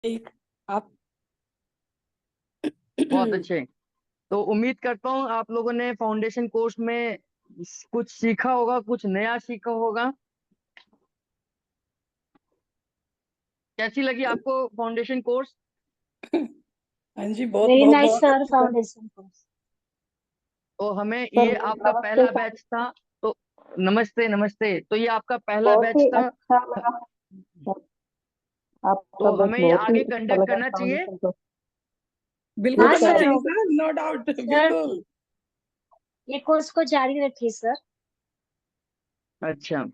एक आप बहुत अच्छे। तो उम्मीद करता हूँ आप लोगों ने फाउंडेशन कोर्स में कुछ सीखा होगा, कुछ नया सीखा होगा। कैसी लगी आपको फाउंडेशन कोर्स? हाँ जी, बहुत वेरी बहुत नाइस बहुत सर, अच्छी सर। Foundation course. तो हमें सर ये आपका नमस्ते पहला सर। बैच था। तो नमस्ते नमस्ते। तो ये आपका पहला बहुत बैच ही था। अच्छा लगा सर, आपका तो बैच हमें ये बहुत ही आगे अच्छा कंडक्ट लगा करना चाहिए। फाउंडेशन को। बिल्कुल यस हाँ करना सर, चाहिए होगा सर, नो डाउट, सर। बिल्कुल। ये कोर्स को जारी रखिए सर। अच्छा।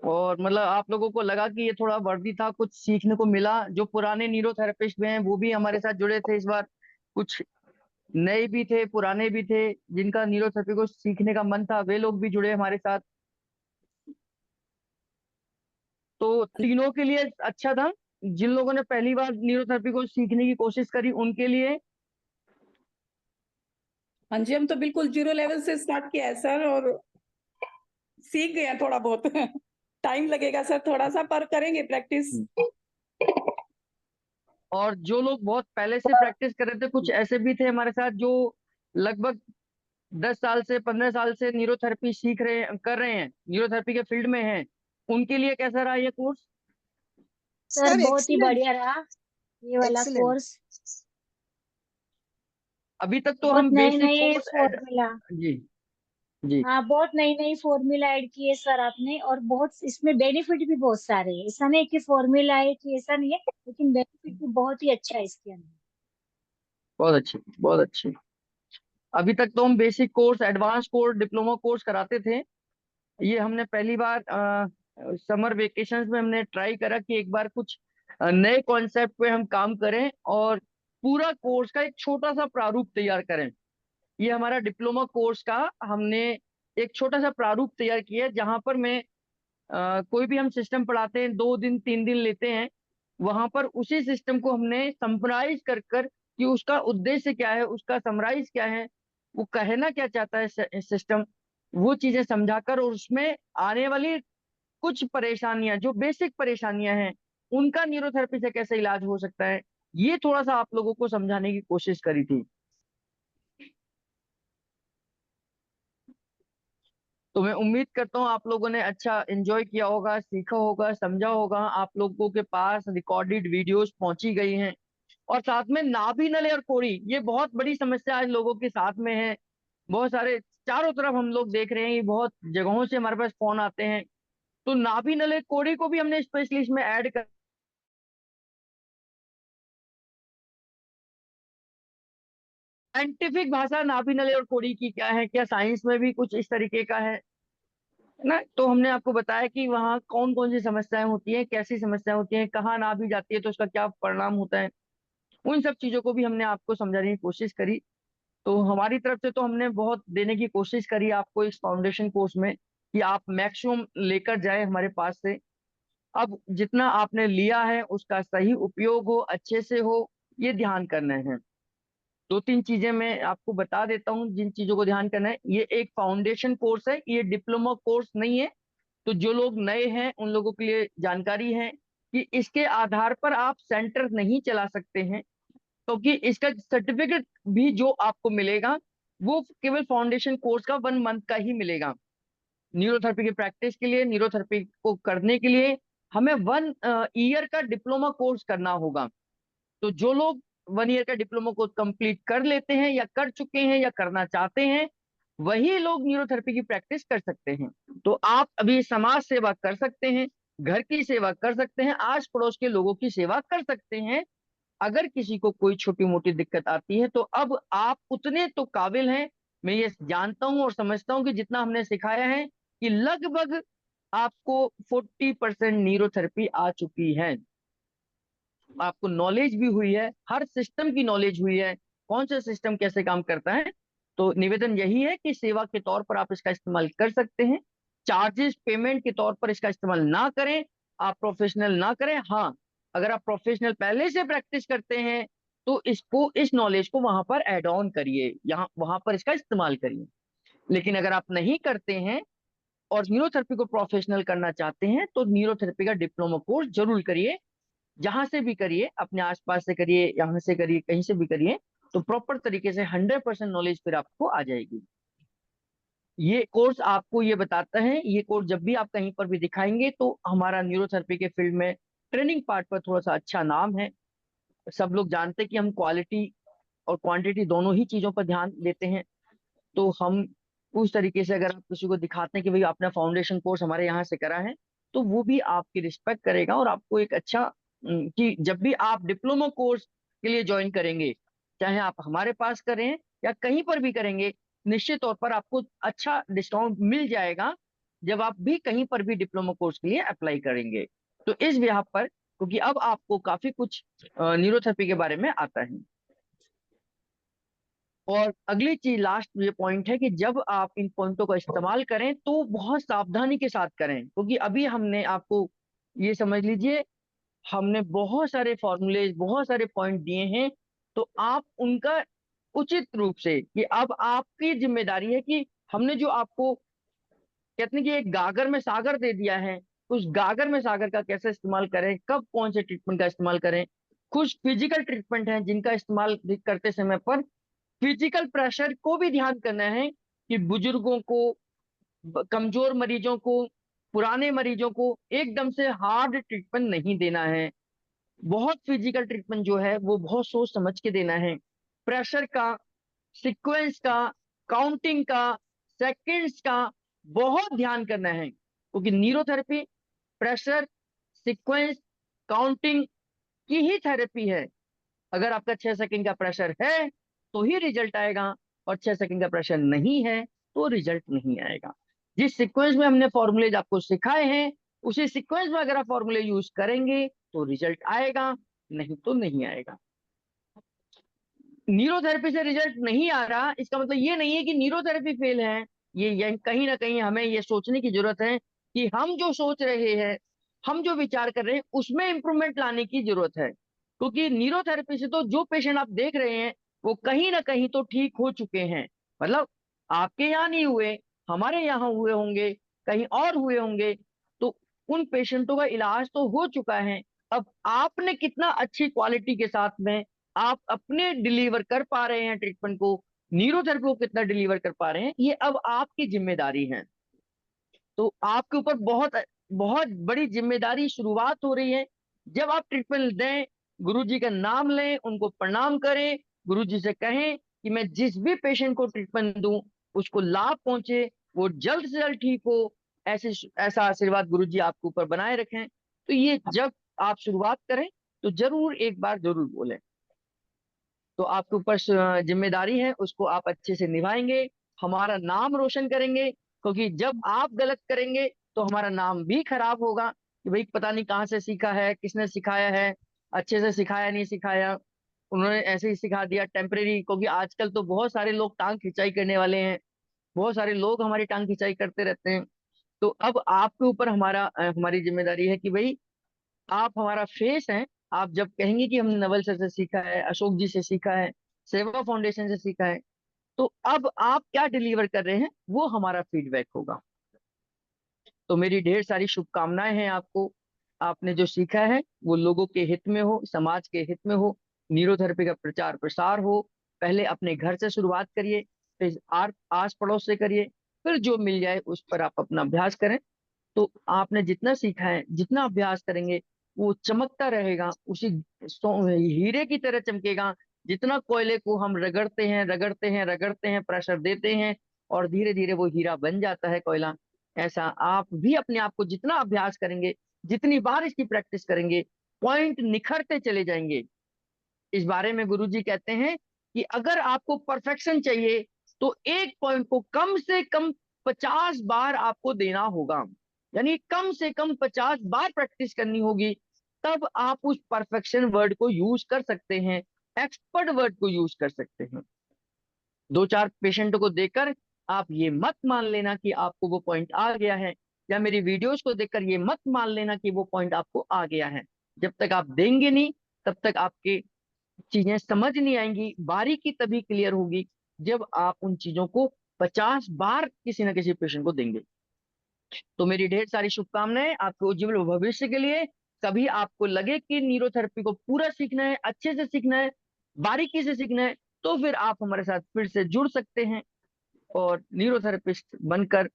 और मतलब आप लोगों को लगा कि ये थोड़ा वर्दी था, कुछ सीखने को मिला? जो पुराने न्यूरोथेरेपिस्ट भी हैं वो भी हमारे साथ जुड़े थे इस बार। कुछ नए भी थे, पुराने भी थे। जिनका न्यूरोथेरेपी को सीखने का मन था वे लोग भी जुड़े हमारे साथ। तो तीनों के लिए अच्छा था। जिन लोगों ने पहली बार न्यूरोथेरेपी को सीखने की कोशिश करी उनके लिए। हाँ जी, हम तो बिल्कुल जीरो लेवल से स्टार्ट किया है सर, और सीख गए हैं थोड़ा बहुत। टाइम लगेगा सर थोड़ा सा, पर करेंगे प्रैक्टिस। और जो लोग बहुत पहले से प्रैक्टिस कर रहे थे, कुछ ऐसे भी थे हमारे साथ जो लगभग 10 साल से 15 साल से न्यूरोथेरेपी सीख रहे कर रहे हैं, न्यूरोथेरेपी के फील्ड में हैं। उनके लिए कैसा रहा ये कोर्स? सर सर बहुत ही एक्सीलेंट। बढ़िया रहा ये वाला एक्सीलेंट। कोर्स। अभी तक तो बहुत हम नए बेसिक नए कोर्स ऐड। फॉर्मूला। जी। जी। हाँ, बहुत नई नई फॉर्मूला ऐड किए सर आपने, और बहुत इसमें बेनिफिट भी बहुत सारे हैं। ऐसा नहीं कि फॉर्मूला है कि ऐसा नहीं है, लेकिन बेनिफिट भी बहुत ही अच्छा है इसके अंदर। बहुत अच्छे, बहुत अच्छे। अभी तक तो हम basic course, advance course, diploma course कराते थे। ये हमने पहली बार समर वेकेशंस में हमने ट्राई करा कि एक बार कुछ नए कॉन्सेप्ट पे हम काम करें और पूरा कोर्स का एक छोटा सा प्रारूप तैयार करें। ये हमारा डिप्लोमा कोर्स का हमने एक छोटा सा प्रारूप तैयार किया है, जहां पर मैं कोई भी हम सिस्टम पढ़ाते हैं, 2 दिन 3 दिन लेते हैं। वहां पर उसी सिस्टम को हमने समराइज कर कर कि उसका उद्देश्य क्या है, उसका समराइज क्या है, वो कहना क्या चाहता है सिस्टम, वो चीजें समझाकर, और उसमें आने वाली कुछ परेशानियां, जो बेसिक परेशानियां हैं, उनका न्यूरोथेरेपी से कैसे इलाज हो सकता है, ये थोड़ा सा आप लोगों को समझाने की कोशिश करी थी। तो मैं उम्मीद करता हूँ आप लोगों ने अच्छा एंजॉय किया होगा, सीखा होगा, समझा होगा। आप लोगों के पास रिकॉर्डेड वीडियोस पहुंची गई हैं। और साथ में नाभि नली और कोड़ी, ये बहुत बड़ी समस्या आज लोगों के साथ में है। बहुत सारे चारों तरफ हम लोग देख रहे हैं कि बहुत जगहों से हमारे पास फोन आते हैं। तो नाभि नली कोड़ी को भी हमने स्पेशली इसमें ऐड कर। साइंटिफिक भाषा नाभि नली और कोड़ी की क्या है, क्या साइंस में भी कुछ इस तरीके का है ना? तो हमने आपको बताया कि वहाँ कौन कौन सी समस्याएं होती हैं, कैसी समस्याएं होती हैं, कहाँ नाभि जाती है तो उसका क्या परिणाम होता है। उन सब चीजों को भी हमने आपको समझाने की कोशिश करी। तो हमारी तरफ से तो हमने बहुत देने की कोशिश करी आपको इस फाउंडेशन कोर्स में कि आप मैक्सिमम लेकर जाए हमारे पास से। अब जितना आपने लिया है उसका सही उपयोग हो, अच्छे से हो, ये ध्यान करना है। 2-3 चीजें मैं आपको बता देता हूँ जिन चीजों को ध्यान करना है। ये एक फाउंडेशन कोर्स है, ये डिप्लोमा कोर्स नहीं है। तो जो लोग नए हैं उन लोगों के लिए जानकारी है कि इसके आधार पर आप सेंटर नहीं चला सकते हैं, क्योंकि इसका सर्टिफिकेट भी जो आपको मिलेगा वो केवल फाउंडेशन कोर्स का 1 मंथ का ही मिलेगा। न्यूरोथेरेपी की प्रैक्टिस के लिए, न्यूरोथेरेपी को करने के लिए हमें 1 ईयर का डिप्लोमा कोर्स करना होगा। तो जो लोग 1 ईयर का डिप्लोमा कोर्स कंप्लीट कर लेते हैं या कर चुके हैं या करना चाहते हैं, वही लोग न्यूरोथेरेपी की प्रैक्टिस कर सकते हैं। तो आप अभी समाज सेवा कर सकते हैं, घर की सेवा कर सकते हैं, आस पड़ोस के लोगों की सेवा कर सकते हैं। अगर किसी को कोई छोटी मोटी दिक्कत आती है तो अब आप उतने तो काबिल हैं। मैं ये जानता हूं और समझता हूं कि जितना हमने सिखाया है कि लगभग आपको 40% न्यूरोथेरेपी आ चुकी है। आपको नॉलेज भी हुई है, हर सिस्टम की नॉलेज हुई है, कौन सा सिस्टम कैसे काम करता है। तो निवेदन यही है कि सेवा के तौर पर आप इसका इस्तेमाल कर सकते हैं। चार्जेस पेमेंट के तौर पर इसका इस्तेमाल ना करें, आप प्रोफेशनल ना करें। हाँ, अगर आप प्रोफेशनल पहले से प्रैक्टिस करते हैं तो इसको, इस नॉलेज को वहां पर ऐड ऑन करिए, यहाँ वहां पर इसका इस्तेमाल करिए। लेकिन अगर आप नहीं करते हैं और न्यूरोथेरेपी को प्रोफेशनल करना चाहते हैं तो न्यूरोथेरेपी का डिप्लोमा कोर्स जरूर करिए। जहां से भी करिए, अपने आसपास से करिए, यहाँ से करिए, कहीं से भी करिए, तो प्रॉपर तरीके से 100% नॉलेज फिर आपको आ जाएगी। ये कोर्स आपको ये बताता है, ये कोर्स जब भी आप कहीं पर भी दिखाएंगे तो हमारा न्यूरोथेरेपी के फील्ड में ट्रेनिंग पार्ट पर थोड़ा सा अच्छा नाम है। सब लोग जानते हैं कि हम क्वालिटी और क्वांटिटी दोनों ही चीजों पर ध्यान देते हैं। तो हम उस तरीके से अगर आप किसी को दिखाते हैं कि भाई आपने फाउंडेशन कोर्स हमारे यहाँ से करा है, तो वो भी आपकी रिस्पेक्ट करेगा और आपको एक अच्छा कि जब भी आप डिप्लोमा कोर्स के लिए ज्वाइन करेंगे, चाहे आप हमारे पास करें या कहीं पर भी करेंगे, निश्चित तौर पर आपको अच्छा डिस्काउंट मिल जाएगा जब आप भी कहीं पर भी डिप्लोमा कोर्स के लिए अप्लाई करेंगे। तो इस बिहाफ पर, क्योंकि अब आपको काफी कुछ न्यूरोथेरेपी के बारे में आता है। और अगली चीज, लास्ट ये पॉइंट है कि जब आप इन पॉइंटों का इस्तेमाल करें तो बहुत सावधानी के साथ करें, क्योंकि अभी हमने आपको, ये समझ लीजिए, हमने बहुत सारे फॉर्मूले, बहुत सारे पॉइंट दिए हैं, तो आप उनका उचित रूप से, कि अब आपकी जिम्मेदारी है कि हमने जो आपको कहते हैं कि एक गागर में सागर दे दिया है, उस गागर में सागर का कैसे इस्तेमाल करें, कब कौन से ट्रीटमेंट का इस्तेमाल करें। कुछ फिजिकल ट्रीटमेंट हैं जिनका इस्तेमाल करते समय पर फिजिकल प्रेशर को भी ध्यान करना है, कि बुजुर्गों को, कमजोर मरीजों को, पुराने मरीजों को एकदम से हार्ड ट्रीटमेंट नहीं देना है। बहुत फिजिकल ट्रीटमेंट जो है वो बहुत सोच समझ के देना है। प्रेशर का, सीक्वेंस का, काउंटिंग का, सेकंड्स का बहुत ध्यान करना है, क्योंकि न्यूरोथेरेपी प्रेशर, सीक्वेंस, काउंटिंग की ही थेरेपी है। अगर आपका 6 सेकंड का प्रेशर है तो ही रिजल्ट आएगा, और 6 सेकंड का प्रेशर नहीं है तो रिजल्ट नहीं आएगा। जिस सीक्वेंस में हमने फॉर्मूलेज आपको सिखाए हैं, उसी सीक्वेंस में अगर आप फॉर्मूले यूज करेंगे तो रिजल्ट आएगा, नहीं तो नहीं आएगा। न्यूरोथेरेपी से रिजल्ट नहीं आ रहा, इसका मतलब ये नहीं है कि न्यूरोथेरेपी फेल है। ये कहीं ना कहीं हमें ये सोचने की जरूरत है कि हम जो सोच रहे हैं, हम जो विचार कर रहे हैं, उसमें इंप्रूवमेंट लाने की जरूरत है। क्योंकि न्यूरोथेरेपी से तो जो पेशेंट आप देख रहे हैं वो कहीं ना कहीं तो ठीक हो चुके हैं। मतलब आपके यहाँ नहीं हुए, हमारे यहाँ हुए होंगे, कहीं और हुए होंगे, तो उन पेशेंटों का इलाज तो हो चुका है। अब आपने कितना अच्छी क्वालिटी के साथ में आप अपने डिलीवर कर पा रहे हैं ट्रीटमेंट को, न्यूरोथेरेपी को कितना डिलीवर कर पा रहे हैं, ये अब आपकी जिम्मेदारी है। तो आपके ऊपर बहुत बहुत बड़ी जिम्मेदारी शुरुआत हो रही है। जब आप ट्रीटमेंट दें, गुरुजी का नाम लें, उनको प्रणाम करें, गुरुजी से कहें कि मैं जिस भी पेशेंट को ट्रीटमेंट दूं उसको लाभ पहुंचे, वो जल्द से जल्द ठीक हो। ऐसे ऐसा आशीर्वाद गुरुजी आपके ऊपर बनाए रखें। तो ये जब आप शुरुआत करें तो जरूर एक बार जरूर बोलें। तो आपके ऊपर जिम्मेदारी है, उसको आप अच्छे से निभाएंगे, हमारा नाम रोशन करेंगे। क्योंकि जब आप गलत करेंगे तो हमारा नाम भी खराब होगा, कि भाई पता नहीं कहाँ से सीखा है, किसने सिखाया है, अच्छे से सिखाया नहीं सिखाया, उन्होंने ऐसे ही सिखा दिया टेम्परेरी। क्योंकि आजकल तो बहुत सारे लोग टांग खिंचाई करने वाले हैं, बहुत सारे लोग हमारी टांग खिंचाई करते रहते हैं। तो अब आपके ऊपर हमारी जिम्मेदारी है कि भाई आप हमारा फेस हैं। आप जब कहेंगे कि हमने नवल सर से सीखा है, अशोक जी से सीखा है, सेवा फाउंडेशन से सीखा है, तो अब आप क्या डिलीवर कर रहे हैं वो हमारा फीडबैक होगा। तो मेरी ढेर सारी शुभकामनाएं हैं आपको। आपने जो सीखा है वो लोगों के हित में हो, समाज के हित में हो, न्यूरोथेरेपी का प्रचार प्रसार हो। पहले अपने घर से शुरुआत करिए, फिर आस पड़ोस से करिए, फिर जो मिल जाए उस पर आप अपना अभ्यास करें। तो आपने जितना सीखा है, जितना अभ्यास करेंगे, वो चमकता रहेगा, उसी हीरे की तरह चमकेगा। जितना कोयले को हम रगड़ते हैं, रगड़ते हैं, रगड़ते हैं, प्रेशर देते हैं, और धीरे धीरे वो हीरा बन जाता है, कोयला। ऐसा आप भी अपने आप को जितना अभ्यास करेंगे, जितनी बार इसकी प्रैक्टिस करेंगे, पॉइंट निखरते चले जाएंगे। इस बारे में गुरुजी कहते हैं कि अगर आपको परफेक्शन चाहिए तो एक पॉइंट को कम से कम 50 बार आपको देना होगा। यानी कम से कम 50 बार प्रैक्टिस करनी होगी, तब आप उस परफेक्शन वर्ड को यूज कर सकते हैं, एक्सपर्ट वर्ड को यूज कर सकते हैं। दो चार पेशेंटों को देखकर आप ये मत मान लेना कि आपको वो पॉइंट आ गया है, या मेरी वीडियोस को देखकर ये मत मान लेना कि वो पॉइंट आपको आ गया है। जब तक आप देंगे नहीं, तब तक आपके चीजें समझ नहीं आएंगी। बारीकी तभी क्लियर होगी जब आप उन चीजों को 50 बार किसी न किसी पेशेंट को देंगे। तो मेरी ढेर सारी शुभकामनाएं आपके उज्जवल भविष्य के लिए। कभी आपको लगे कि न्यूरोथेरेपी को पूरा सीखना है, अच्छे से सीखना है, बारीकी से सीखना है, तो फिर आप हमारे साथ फिर से जुड़ सकते हैं और न्यूरोथेरेपिस्ट बनकर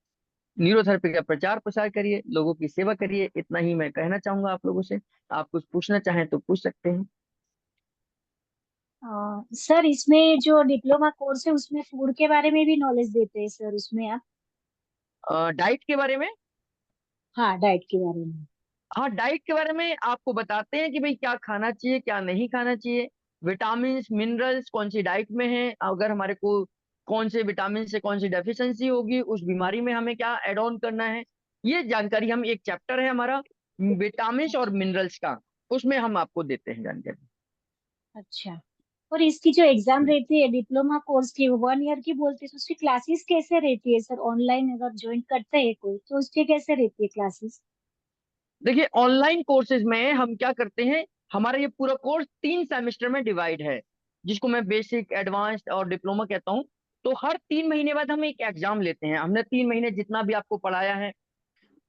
न्यूरोथेरेपी का प्रचार प्रसार करिए, लोगों की सेवा करिए। इतना ही मैं कहना चाहूंगा आप लोगों से। आप कुछ पूछना चाहें तो पूछ सकते हैं। सर इसमें जो डिप्लोमा कोर्स है उसमें फूड के बारे में भी नॉलेज देते हैं सर उसमें आप? डाइट के बारे में? हाँ, डाइट के बारे में। हाँ, डाइट के बारे में आपको बताते हैं कि भाई क्या खाना चाहिए, क्या नहीं खाना चाहिए, विटामिन मिनरल्स कौन सी डाइट में है, अगर हमारे को कौन से विटामिन से कौन सी डेफिशिएंसी होगी, उस बीमारी में हमें क्या एड ऑन करना है, ये जानकारी हम, एक चैप्टर है हमारा विटामिन और मिनरल्स का, उसमें हम आपको देते हैं जानकारी। अच्छा। और इसकी जो एग्जाम रहती है डिप्लोमा कोर्स की, वो 1 ईयर की बोलते हैं, तो उसकी क्लासेस कैसे रहती है सर? ऑनलाइन अगर ज्वाइन करते हैं कोई तो उसकी कैसे रहती है क्लासेस? देखिए, ऑनलाइन कोर्सेज में हम क्या करते हैं, हमारा ये पूरा कोर्स 3 सेमेस्टर में डिवाइड है, जिसको मैं बेसिक, एडवांस्ड और डिप्लोमा कहता हूँ। तो हर 3 महीने बाद हम एक एग्जाम लेते हैं। हमने 3 महीने जितना भी आपको पढ़ाया है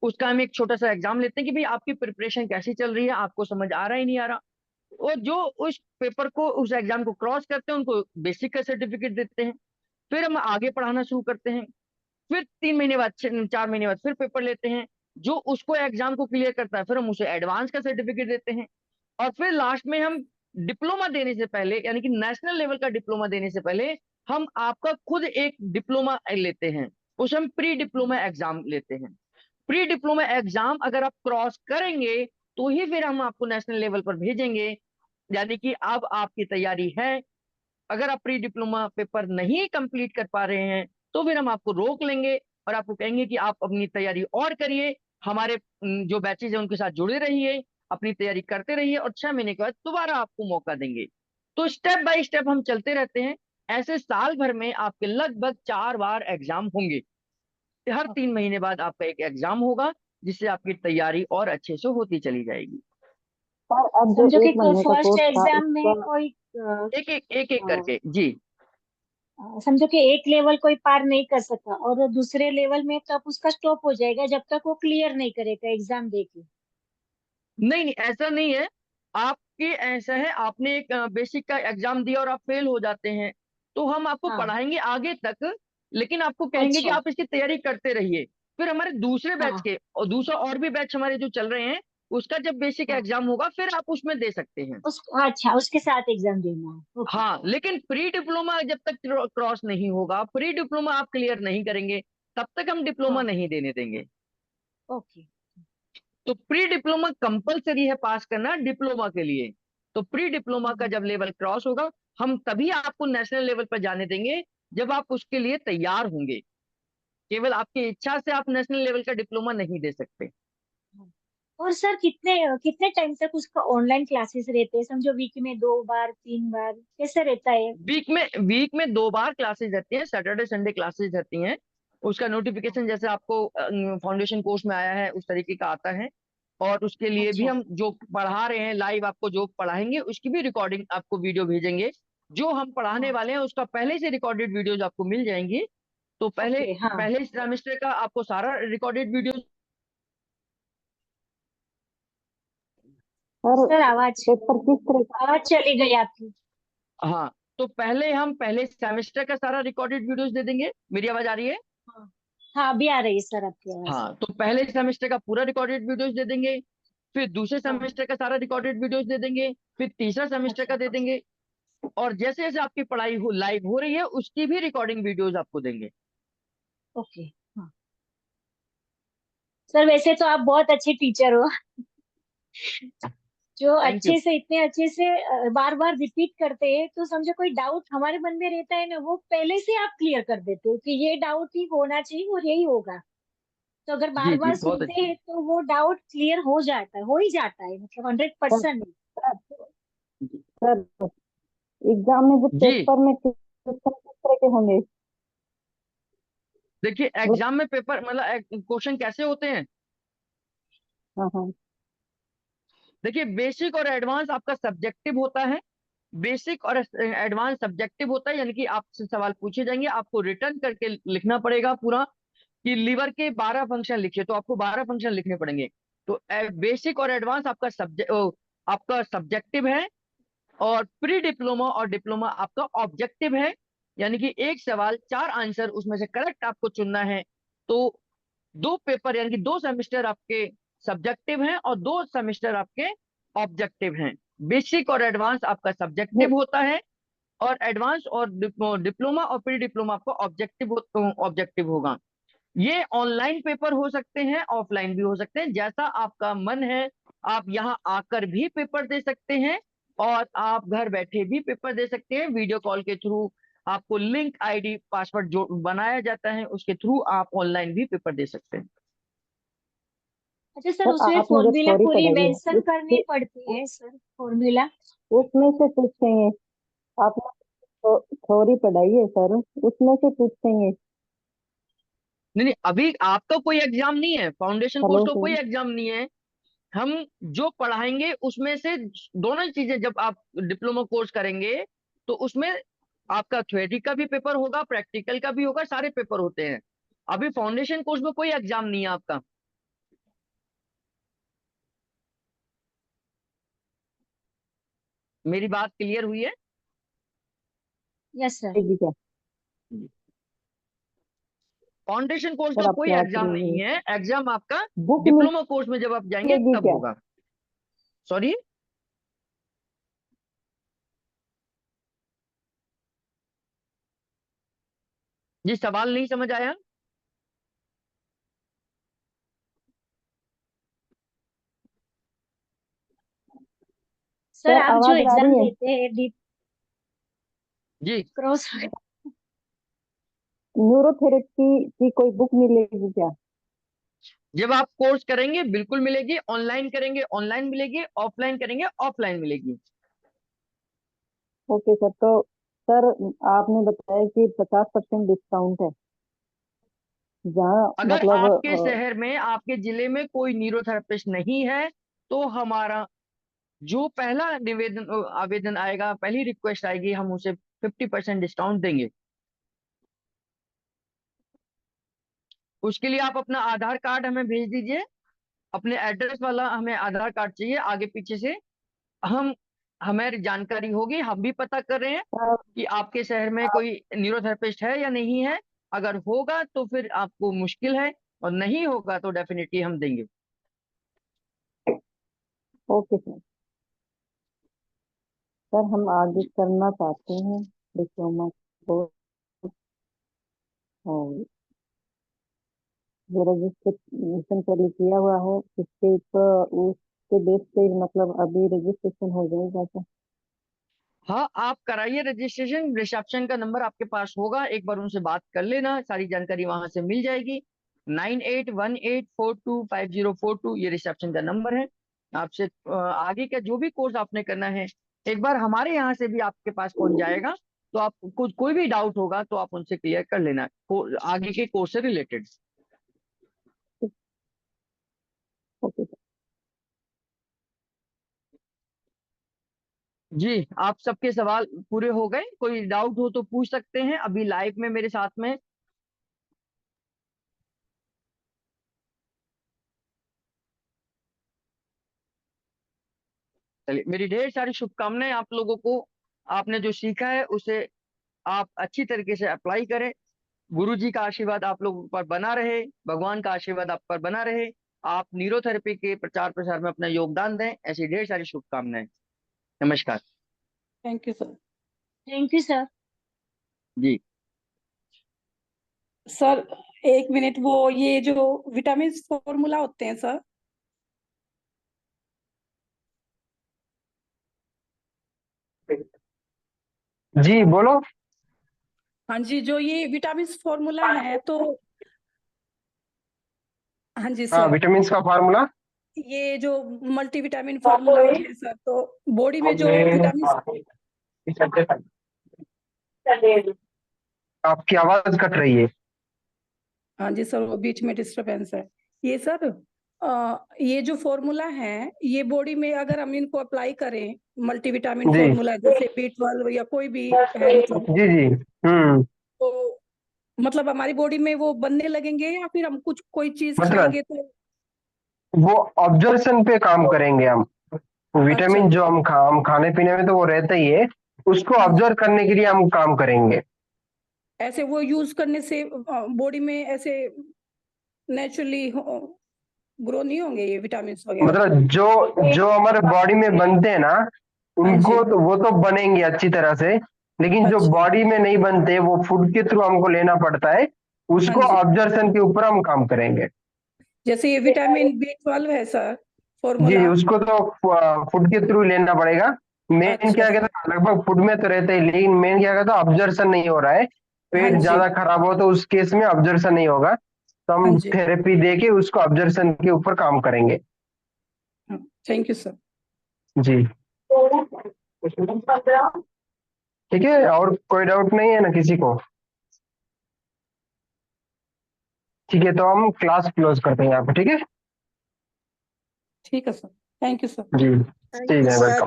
उसका हम एक छोटा सा एग्जाम लेते हैं कि भाई आपकी प्रिपरेशन कैसी चल रही है, आपको समझ आ रहा है नहीं आ रहा। और जो उस पेपर को, उस एग्जाम को क्रॉस करते हैं, उनको बेसिक का सर्टिफिकेट देते हैं। फिर हम आगे पढ़ाना शुरू करते हैं। फिर 3 महीने बाद, 4 महीने बाद फिर पेपर लेते हैं। जो उसको एग्जाम को क्लियर करता है फिर हम उसे एडवांस का सर्टिफिकेट देते हैं। और फिर लास्ट में हम डिप्लोमा देने से पहले, यानी कि नेशनल लेवल का डिप्लोमा देने से पहले, हम आपका खुद एक डिप्लोमा लेते हैं। उसे हम प्री डिप्लोमा एग्जाम लेते हैं। प्री डिप्लोमा एग्जाम अगर आप क्रॉस करेंगे तो ही फिर हम आपको नेशनल लेवल पर भेजेंगे। यानी कि अब आपकी तैयारी है। अगर आप प्री डिप्लोमा पेपर नहीं कंप्लीट कर पा रहे हैं तो फिर हम आपको रोक लेंगे और आपको कहेंगे कि आप अपनी तैयारी और करिए, हमारे जो बैचेज है उनके साथ जुड़े रहिए, अपनी तैयारी करते रहिए, और 6 महीने के बाद दोबारा आपको मौका देंगे। तो स्टेप बाय स्टेप हम चलते रहते हैं। ऐसे साल भर में आपके लगभग 4 बार एग्जाम होंगे। हर 3 महीने बाद आपका एक एग्जाम होगा, जिससे आपकी तैयारी और अच्छे से होती चली जाएगी। सर अब जो समझो कि 1 महीने का फर्स्ट कोर्स था एग्जाम में उसका कोई एक एक करके जी। समझो कि एक लेवल कोई पार नहीं कर सका और दूसरे लेवल में तब उसका स्टॉप हो जाएगा जब तक वो क्लियर नहीं करेगा एग्जाम देके। नहीं नहीं, ऐसा नहीं है। आपके ऐसा है, आपने एक बेसिक का एग्जाम दिया और आप फेल हो जाते हैं, तो हम आपको हाँ। पढ़ाएंगे आगे तक, लेकिन आपको कहेंगे कि अच्छा। आप इसकी तैयारी करते रहिए। फिर हमारे दूसरे बैच हाँ। के और दूसरा और भी बैच हमारे जो चल रहे हैं, उसका जब बेसिक हाँ। एग्जाम होगा फिर आप उसमें दे सकते हैं। अच्छा, उसके साथ एग्जाम देना है। ओके। हाँ, लेकिन प्री डिप्लोमा जब तक क्रॉस नहीं होगा, प्री डिप्लोमा आप क्लियर नहीं करेंगे, तब तक हम डिप्लोमा हाँ। नहीं देने देंगे। ओके। तो प्री डिप्लोमा कंपलसरी है पास करना डिप्लोमा के लिए। तो प्री डिप्लोमा का हम्म। जब लेवल क्रॉस होगा, हम तभी आपको नेशनल लेवल पर जाने देंगे जब आप उसके लिए तैयार होंगे। केवल आपकी इच्छा से आप नेशनल लेवल का डिप्लोमा नहीं दे सकते। हाँ। और सर कितने कितने टाइम तक उसका ऑनलाइन क्लासेस रहते हैं? समझो वीक में 2 बार 3 बार कैसे रहता है? वीक में 2 बार क्लासेस रहती हैं, सैटरडे संडे क्लासेस रहती हैं। उसका हाँ। नोटिफिकेशन जैसे आपको फाउंडेशन कोर्स में आया है उस तरीके का आता है। और उसके लिए भी अच्छा। हम जो पढ़ा रहे हैं लाइव, आपको जो पढ़ाएंगे उसकी भी रिकॉर्डिंग आपको वीडियो भेजेंगे। जो हम पढ़ाने हाँ। वाले हैं उसका पहले से रिकॉर्डेड वीडियोज आपको मिल जाएंगी। तो पहले ओके। हाँ। पहले सेमेस्टर का आपको सारा रिकॉर्डेड वीडियो। सर सर आवाज पेपर किस तरह का? आवाज चली गई आपकी। हाँ, तो पहले हम पहले सेमेस्टर का सारा रिकॉर्डेड वीडियोज दे देंगे। मेरी आवाज आ रही है? हाँ। हाँ, अभी आ रही है सर आपकी आवाज। हाँ, तो पहले सेमेस्टर का पूरा रिकॉर्डेड वीडियोस दे देंगे। फिर दूसरे हाँ। सेमेस्टर का सारा रिकॉर्डेड वीडियोस दे देंगे। फिर तीसरा सेमेस्टर का अच्छा। दे देंगे। और जैसे जैसे आपकी पढ़ाई हो लाइव हो रही है उसकी भी रिकॉर्डिंग वीडियोस आपको देंगे। ओके। हाँ। सर वैसे तो आप बहुत अच्छे टीचर हो, जो थैंक यू। अच्छे से इतने अच्छे से बार बार रिपीट करते हैं, तो समझो कोई डाउट हमारे मन में रहता है ना, वो पहले से आप क्लियर कर देते हो कि ये डाउट ही होना चाहिए और यही होगा। तो अगर बार जी जी, बार बहुत सुनते अच्छी। हैं तो वो डाउट क्लियर हो जाता है, हो ही जाता है, मतलब 100%। सर एग्जाम में जो जी, पेपर में किस तरह के होंगे? देखिए मतलब एग्जाम में पेपर मतलब क्वेश्चन कैसे होते हैं। हाँ हाँ। देखिए, बेसिक और एडवांस आपका सब्जेक्टिव होता है। बेसिक और एडवांस सब्जेक्टिव होता है, यानी कि आपसे सवाल पूछे जाएंगे, आपको रिटर्न करके लिखना पड़ेगा पूरा कि लीवर के 12 फंक्शन लिखिए, तो आपको 12 फंक्शन लिखने पड़ेंगे। तो बेसिक और एडवांस आपका सब्जेक्टिव है, और प्री डिप्लोमा और डिप्लोमा आपका ऑब्जेक्टिव है। यानी कि एक सवाल 4 आंसर, उसमें से करेक्ट आपको चुनना है। तो 2 पेपर यानी कि 2 सेमेस्टर आपके सब्जेक्टिव हैं और 2 सेमेस्टर आपके ऑब्जेक्टिव हैं। बेसिक और एडवांस आपका सब्जेक्टिव होता है, और एडवांस और डिप्लोमा और प्री डिप्लोमा आपका ऑब्जेक्टिव होगा। ये ऑनलाइन पेपर हो सकते हैं, ऑफलाइन भी हो सकते हैं, जैसा आपका मन है। आप यहाँ आकर भी पेपर दे सकते हैं, और आप घर बैठे भी पेपर दे सकते हैं। वीडियो कॉल के थ्रू आपको लिंक आईडी पासवर्ड जो बनाया जाता है उसके थ्रू आप ऑनलाइन भी पेपर दे सकते हैं। अच्छा सर, सर उसमें आपने जो फॉर्मूला थ्योरी पूरी पढ़ाई है मेंशन करनी पड़ती है सर, फॉर्मूला? उसमें से पूछेंगे। आपने थ्योरी पढ़ाई है सर, उसमें से पूछेंगे। नहीं नहीं, अभी आपका कोई एग्जाम नहीं है, फाउंडेशन कोर्स हेलो का कोई सर। एग्जाम नहीं है। हम जो पढ़ाएंगे उसमें से दोनों ही चीजें, जब आप डिप्लोमा कोर्स करेंगे तो उसमें आपका थ्योरी का भी पेपर होगा, प्रैक्टिकल का भी होगा, सारे पेपर होते हैं। अभी फाउंडेशन कोर्स में कोई एग्जाम नहीं है आपका। मेरी बात क्लियर हुई है? Yes sir. जी क्या फाउंडेशन कोर्स का सर, कोई आपकी आवाज एग्जाम रही नहीं है। है, एग्जाम आपका बुक डिप्लोमा कोर्स में जब आप जाएंगे मिलेगी तब क्या? होगा। सॉरी, जी सवाल नहीं समझ आया। सर सर आप जो आवाज आ एग्जाम रही है? देते हैं डीप जी, क्रॉस, न्यूरोथेरेपी की कोई बुक मिलेगी क्या? जब आप कोर्स करेंगे बिल्कुल मिलेगी। ऑनलाइन करेंगे ऑनलाइन मिलेगी, ऑफलाइन करेंगे ऑफलाइन मिलेगी। Okay sir. तो सर आपने बताया कि 50% डिस्काउंट है, जहाँ अगर मतलब आपके शहर में, आपके जिले में कोई न्यूरोथेरेपिस्ट नहीं है, तो हमारा जो पहला आवेदन आएगा, पहली रिक्वेस्ट आएगी, हम उसे 50% डिस्काउंट देंगे। उसके लिए आप अपना आधार कार्ड हमें भेज दीजिए। अपने एड्रेस वाला हमें आधार कार्ड चाहिए, आगे पीछे से हम हमें जानकारी होगी, हम भी पता कर रहे हैं सर, कि आपके शहर में कोई न्यूरोथेरेपिस्ट है या नहीं है। अगर होगा तो फिर आपको मुश्किल है, और नहीं होगा तो डेफिनेटली हम देंगे। Okay sir. सर हम आगे करना चाहते हैं डिप्लोमा को, और जो रजिस्ट्रेशन पहले किया हुआ है उसके ऊपर, उसके बेस पे मतलब अभी रजिस्ट्रेशन हो जाएगा क्या? हाँ, आप कराइए रजिस्ट्रेशन। रिसेप्शन का नंबर आपके पास होगा, एक बार उनसे बात कर लेना, सारी जानकारी वहां से मिल जाएगी। 9818425042 ये रिसेप्शन का नंबर है। आपसे आगे का जो भी कोर्स आपने करना है, एक बार हमारे यहाँ से भी आपके पास पहुंच जाएगा। तो आप कुछ कोई भी डाउट होगा तो आप उनसे क्लियर कर लेना, आगे के कोर्स से रिलेटेड। Okay sir. जी, आप सबके सवाल पूरे हो गए? कोई डाउट हो तो पूछ सकते हैं अभी लाइव में मेरे साथ में। चलिए, मेरी ढेर सारी शुभकामनाएं आप लोगों को। आपने जो सीखा है उसे आप अच्छी तरीके से अप्लाई करें। गुरु जी का आशीर्वाद आप लोगों पर बना रहे, भगवान का आशीर्वाद आप पर बना रहे। आप न्यूरोथेरेपी के प्रचार प्रसार में अपना योगदान दें। ऐसी ढेर सारी शुभकामनाएं। नमस्कार। Thank you sir. Thank you sir. जी, सर 1 मिनट, वो ये जो विटामिन फॉर्मूला होते हैं सर, जी बोलो। हाँ जी, जो ये विटामिन फॉर्मूला है तो, हाँ जी हाँ, सर, विटामिन का फार्मूला। ये जो मल्टीविटामिन फॉर्मूला है सर, तो बॉडी में जो विटामिन, आपकी आवाज कट रही है। हाँ जी सर, वो बीच में डिस्टरबेंस है। ये सर, ये जो फॉर्मूला है, ये बॉडी में अगर हम इनको अप्लाई करें, मल्टीविटामिन जी फॉर्मूला जैसे B12 या कोई भी है, मतलब जी जी। हम्म। तो मतलब हमारी बॉडी में वो बनने लगेंगे, या फिर हम कुछ कोई चीज मतलब खाएंगे तो? वो ऑब्जर्वेशन पे काम करेंगे हम। विटामिन अच्छा। जो हम खाने पीने में तो वो रहता ही है, उसको हाँ जी। ऑब्जर्व करने के लिए हम काम करेंगे। ऐसे वो यूज करने से बॉडी में ऐसे नेचुरली ग्रो नहीं होंगे ये विटामिन वगैरह? मतलब जो जो हमारे बॉडी में बनते हैं ना, हाँ जी। उनको तो वो तो बनेंगे अच्छी तरह से, लेकिन जो अच्छा। बॉडी में नहीं बनते वो फूड के थ्रू हमको लेना पड़ता है। हाँ उसको जी। ऑब्जर्वेशन के ऊपर हम काम करेंगे। जैसे ये विटामिन B12 है सर, जी फॉर्मूला। उसको तो फूड के थ्रू लेना पड़ेगा। मेन अच्छा। क्या कहता है, लगभग फूड में तो रहता ही, लेकिन मेन क्या कहता है, ऑब्जर्वेशन नहीं हो रहा है। हाँ पेट जी। ज्यादा खराब हो तो उस केस में ऑब्जर्वेशन नहीं होगा, तो हाँ हम जी। थेरेपी दे के उसको ऑब्जर्वेशन के ऊपर काम करेंगे। हाँ, थैंक यू सर। जी ठीक है, और कोई डाउट नहीं है ना किसी को? ठीक है, तो हम क्लास क्लोज करते हैं यहाँ पे, ठीक है। ठीक है सर, थैंक यू सर। जी थैंक ठीक यू है, sir, welcome.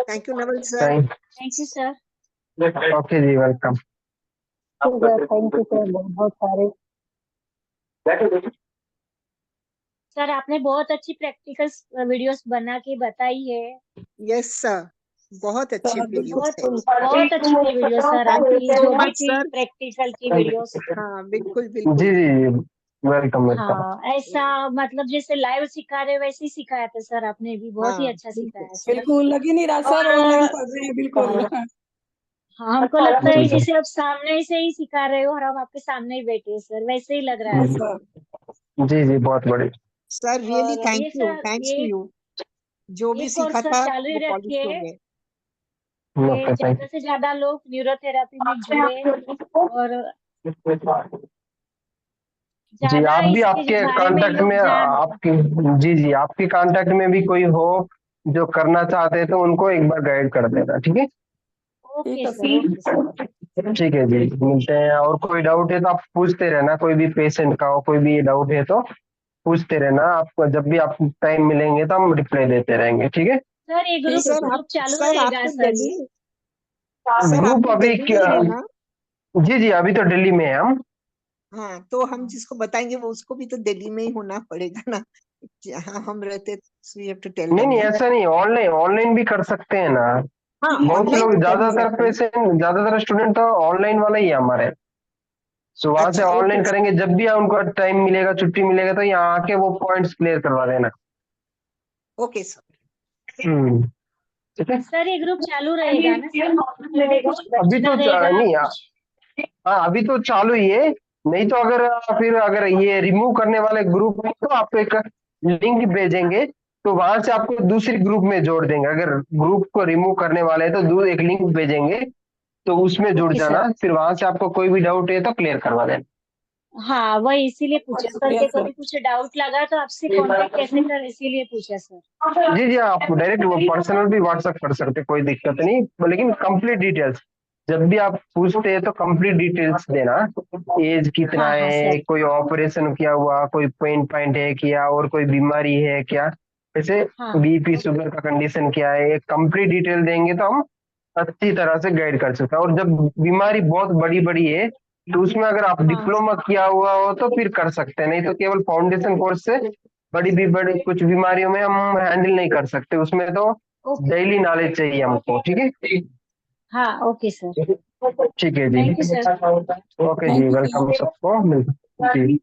Thank you Naval sir. Thank thank you sir. Okay जी, वेलकम। ठीक है, थैंक यू सर, बहुत बहुत सारे। सर आपने बहुत अच्छी प्रैक्टिकल वीडियोस बना के बताई है। यस सर, बहुत अच्छी सर वीडियो बहुत है। बहुत अच्छी थी वीडियो सर थैंक यू आपकी, सो जो भी मच थी सर। प्रैक्टिकल की वीडियोस। हाँ बिल्कुल जी बिल्कुल। जी जी, वेलकम वेलकम। हाँ, ऐसा मतलब जैसे लाइव सिखा रहे वैसे ही सिखाया था सर आपने भी, बहुत ही हाँ अच्छा बिल्कुल। सिखाया सर। बिल्कुल लग ही नहीं रहा सर, ऑनलाइन और पढ़ रहे हैं बिल्कुल। हाँ, हमको लगता है जी जी जैसे आप सामने से ही सिखा रहे हो और हम आपके सामने ही बैठे हैं सर, वैसे ही लग रहा है हाँ सर। सर। जी जी, बहुत बढ़िया। सर रियली और थैंक ये यू, सर, थैंक्स टू ये यू। जो भी एक और सीखा सर था चालू ही वो पॉलिश हो रखिए गए। कि ओके, ज्यादा से ज्यादा लोग न्यूरोथेरेपी में जुड़े और जी ज्यादा आप भी इसके आपके बारे में कांटेक्ट लोग में जान। आपकी, जी जी आपके कांटेक्ट में भी कोई हो जो करना चाहते हैं तो उनको एक बार गाइड कर देना, ठीक है। ओके ठीक है सर, ओके सर। ठीक है जी, मिलते हैं। और कोई डाउट है तो आप पूछते रहना, कोई भी पेशेंट का हो कोई भी डाउट है तो पूछते रहना। आपको जब भी आप टाइम मिलेंगे तो हम रिप्लाई देते रहेंगे, ठीक है। सर ये ठीक है ग्रुप सर सर। आप ग्रुप चालू सर आप रहेगा तो सर दिल्ली ये? में, सर आप ग्रुप तो अभी दिल्ली में है ना? जी जी अभी तो दिल्ली में है हम। हाँ तो हम जिसको बताएंगे वो उसको भी तो दिल्ली में ही होना पड़ेगा ना, जहाँ हम रहते। वी हैव टू टेल नहीं देम नहीं ना। ऐसा नहीं, ऑनलाइन ऑनलाइन भी कर सकते हैं ना। हाँ बहुत से ऑनलाइन लोग, तो कर ही ज्यादातर सकते हैं। पेशेंट, ज्यादातर स्टूडेंट तो ऑनलाइन वाला ही है हमारे। सो वहां से अच्छा ओके ऑनलाइन करेंगे, जब भी उनको टाइम मिलेगा छुट्टी मिलेगा तो यहाँ आके वो पॉइंट्स क्लियर करवा देना। Okay sir. ठीक है। सर ये ग्रुप चालू रहेगा ना सर? कुछ अभी बचता तो रहेगा नहीं, कुछ? हाँ अभी तो चालू ही है। नहीं तो अगर फिर अगर ये रिमूव करने वाले ग्रुप में तो आपको एक लिंक भेजेंगे, तो वहां से आपको दूसरी ग्रुप में जोड़ देंगे। अगर ग्रुप को रिमूव करने वाले हैं तो एक लिंक भेजेंगे, तो उसमें जुड़ ओके जाना। सर। फिर वहां से आपको कोई भी डाउट है तो क्लियर करवा देना। हाँ, वही इसीलिए पूछा सर, शुक्रिया कि सर। कभी कुछ डाउट लगा तो आपसे कांटेक्ट कैसे कर, इसीलिए पूछा सर। जी जी आप डायरेक्ट पर्सनल भी व्हाट्सएप कर सकते, कोई दिक्कत नहीं, लेकिन कंप्लीट डिटेल्स जब भी आप पूछते हैं तो कंप्लीट डिटेल्स देना। एज कितना हाँ हाँ है, सर। कोई ऑपरेशन किया हुआ, कोई पेन पॉइंट है क्या, और कोई बीमारी है क्या, जैसे हाँ बीपी शुगर का कंडीशन क्या है, एक कंप्लीट डिटेल देंगे तो हम अच्छी तरह से गाइड कर सकते हैं। और जब बीमारी बहुत बड़ी बड़ी है तो उसमें अगर आप हाँ। डिप्लोमा किया हुआ हो तो फिर कर सकते हैं, नहीं तो केवल फाउंडेशन कोर्स से बड़ी कुछ बीमारियों में हम हैंडल नहीं कर सकते, उसमें तो ओके। डेली नॉलेज चाहिए हमको, ठीक है। हाँ ओके सर। ठीक है जी, थैंक यू सर। ओके जी, थैंक यू सर। वेलकम सबको, जी।